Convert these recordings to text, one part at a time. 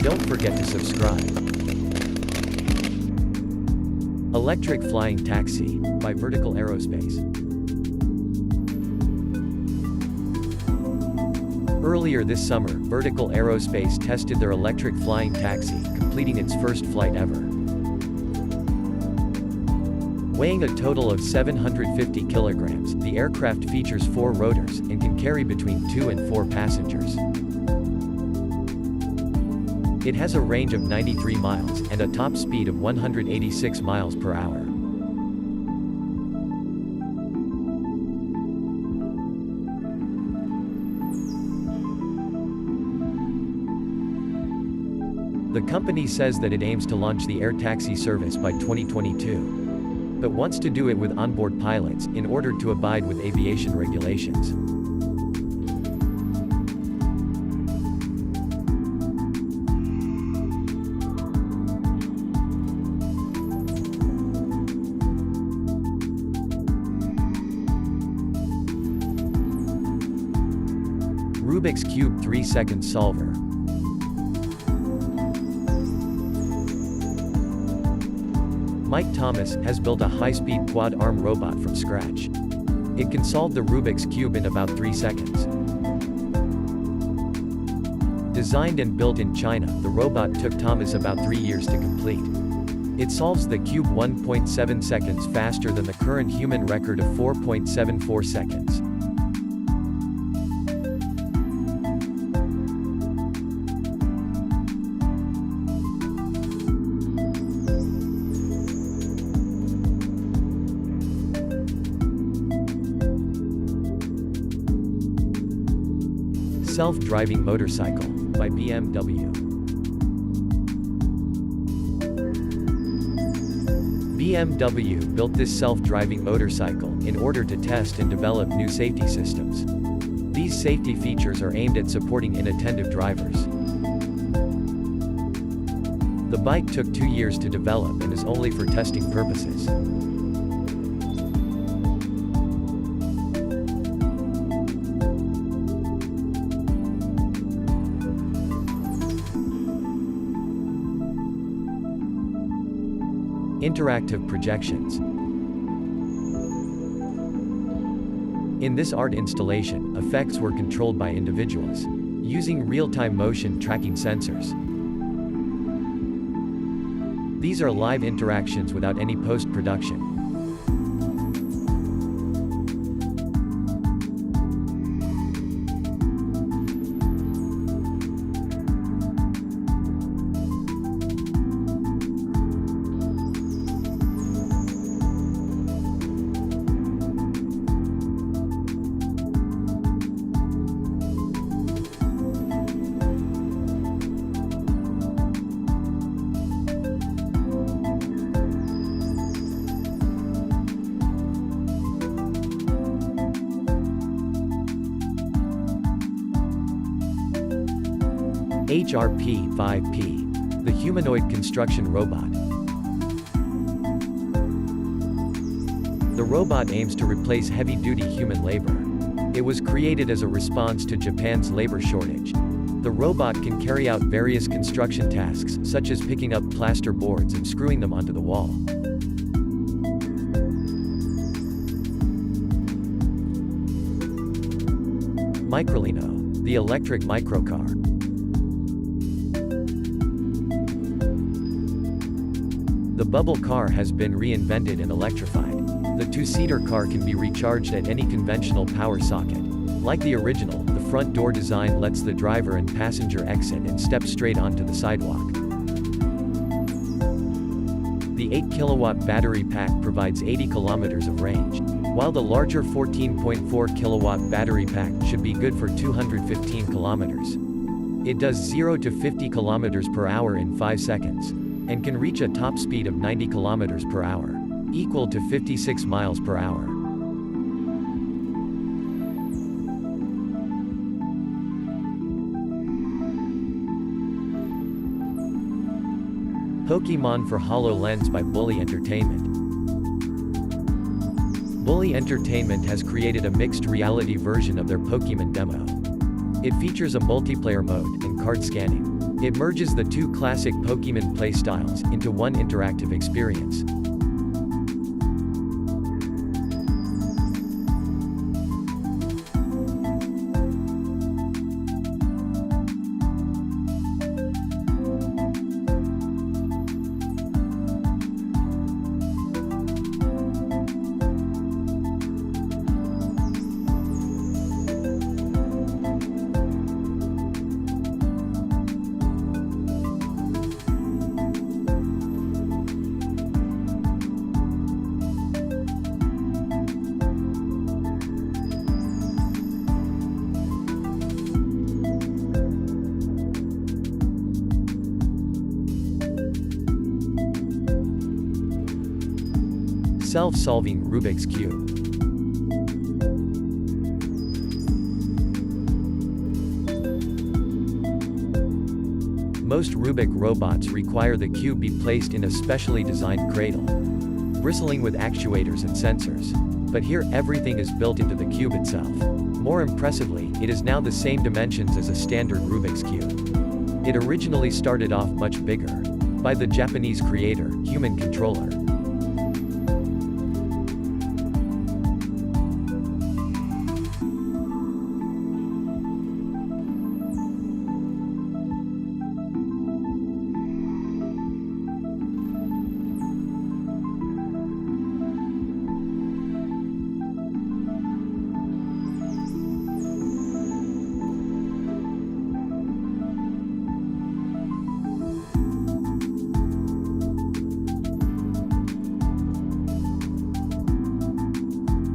Don't forget to subscribe. Electric Flying Taxi, by Vertical Aerospace. Earlier this summer, Vertical Aerospace tested their electric flying taxi, completing its first flight ever. Weighing a total of 750 kilograms, the aircraft features 4 rotors, and can carry between 2 and 4 passengers. It has a range of 93 miles, and a top speed of 186 miles per hour. The company says that it aims to launch the air taxi service by 2022. But wants to do it with onboard pilots, in order to abide with aviation regulations. Rubik's Cube 3-second solver. Mike Thomas has built a high-speed quad-arm robot from scratch. It can solve the Rubik's Cube in about 3 seconds. Designed and built in China, the robot took Thomas about 3 years to complete. It solves the cube 1.7 seconds faster than the current human record of 4.74 seconds. Self-driving motorcycle, by BMW. BMW built this self-driving motorcycle in order to test and develop new safety systems. These safety features are aimed at supporting inattentive drivers. The bike took 2 years to develop and is only for testing purposes. Interactive projections. In this art installation, effects were controlled by individuals, using real-time motion tracking sensors. These are live interactions without any post-production. HRP-5P, the humanoid construction robot. The robot aims to replace heavy-duty human labor. It was created as a response to Japan's labor shortage. The robot can carry out various construction tasks, such as picking up plaster boards and screwing them onto the wall. Microlino, the electric microcar. The bubble car has been reinvented and electrified. The 2-seater car can be recharged at any conventional power socket. Like the original, the front door design lets the driver and passenger exit and step straight onto the sidewalk. The 8-kilowatt battery pack provides 80 kilometers of range, while the larger 14.4 kilowatt battery pack should be good for 215 kilometers. It does 0 to 50 kilometers per hour in 5 seconds, and can reach a top speed of 90 kilometers per hour, equal to 56 miles per hour. Pokémon for HoloLens by Bully Entertainment. Bully Entertainment has created a mixed reality version of their Pokémon demo. It features a multiplayer mode and card scanning. It merges the two classic Pokémon playstyles into one interactive experience. Self-solving Rubik's Cube. Most Rubik robots require the cube be placed in a specially designed cradle, bristling with actuators and sensors. But here, everything is built into the cube itself. More impressively, it is now the same dimensions as a standard Rubik's Cube. It originally started off much bigger, by the Japanese creator, Human Controller.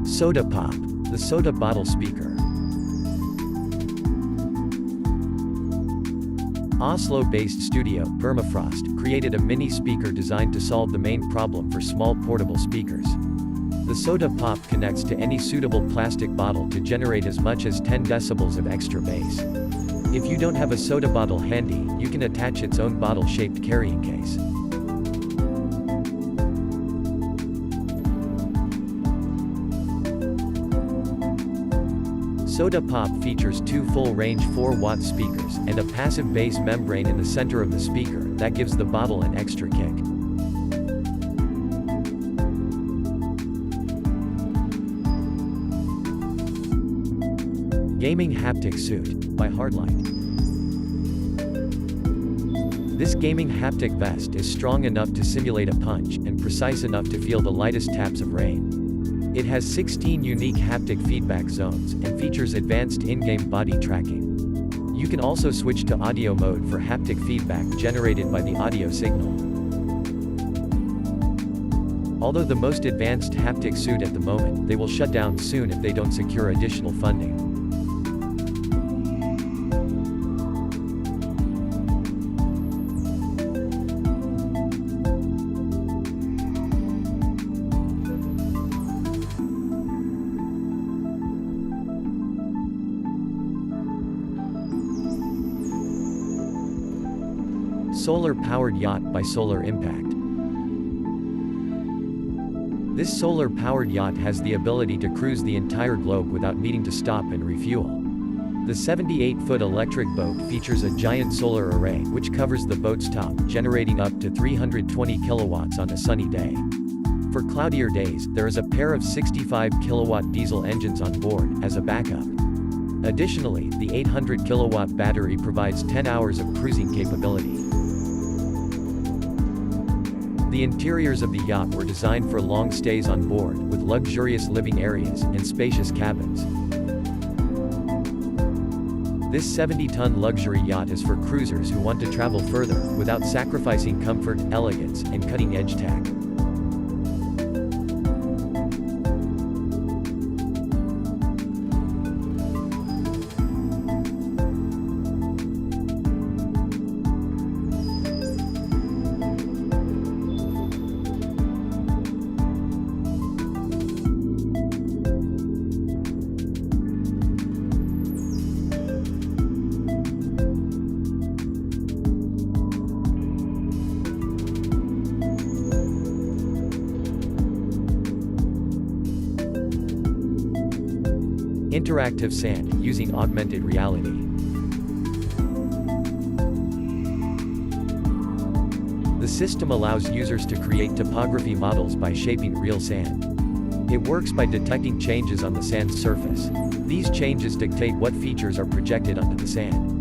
Soda Pop, the soda bottle speaker. Oslo-based studio, Permafrost, created a mini speaker designed to solve the main problem for small portable speakers. The Soda Pop connects to any suitable plastic bottle to generate as much as 10 decibels of extra bass. If you don't have a soda bottle handy, you can attach its own bottle-shaped carrying case. Soda Pop features two full-range 4-watt speakers, and a passive bass membrane in the center of the speaker, that gives the bottle an extra kick. Gaming Haptic Suit, by Hardlight. This gaming haptic vest is strong enough to simulate a punch, and precise enough to feel the lightest taps of rain. It has 16 unique haptic feedback zones, and features advanced in-game body tracking. You can also switch to audio mode for haptic feedback generated by the audio signal. Although the most advanced haptic suit at the moment, they will shut down soon if they don't secure additional funding. Solar-powered yacht by Solar Impact. This solar-powered yacht has the ability to cruise the entire globe without needing to stop and refuel. The 78-foot electric boat features a giant solar array which covers the boat's top, generating up to 320 kilowatts on a sunny day. For cloudier days, there is a pair of 65-kilowatt diesel engines on board, as a backup. Additionally, the 800-kilowatt battery provides 10 hours of cruising capability. The interiors of the yacht were designed for long stays on board, with luxurious living areas, and spacious cabins. This 70-ton luxury yacht is for cruisers who want to travel further, without sacrificing comfort, elegance, and cutting-edge tech. Interactive sand, using augmented reality. system allows users to create topography models by shaping real sand. It works by detecting changes on the sand's surface. These changes dictate what features are projected onto the sand.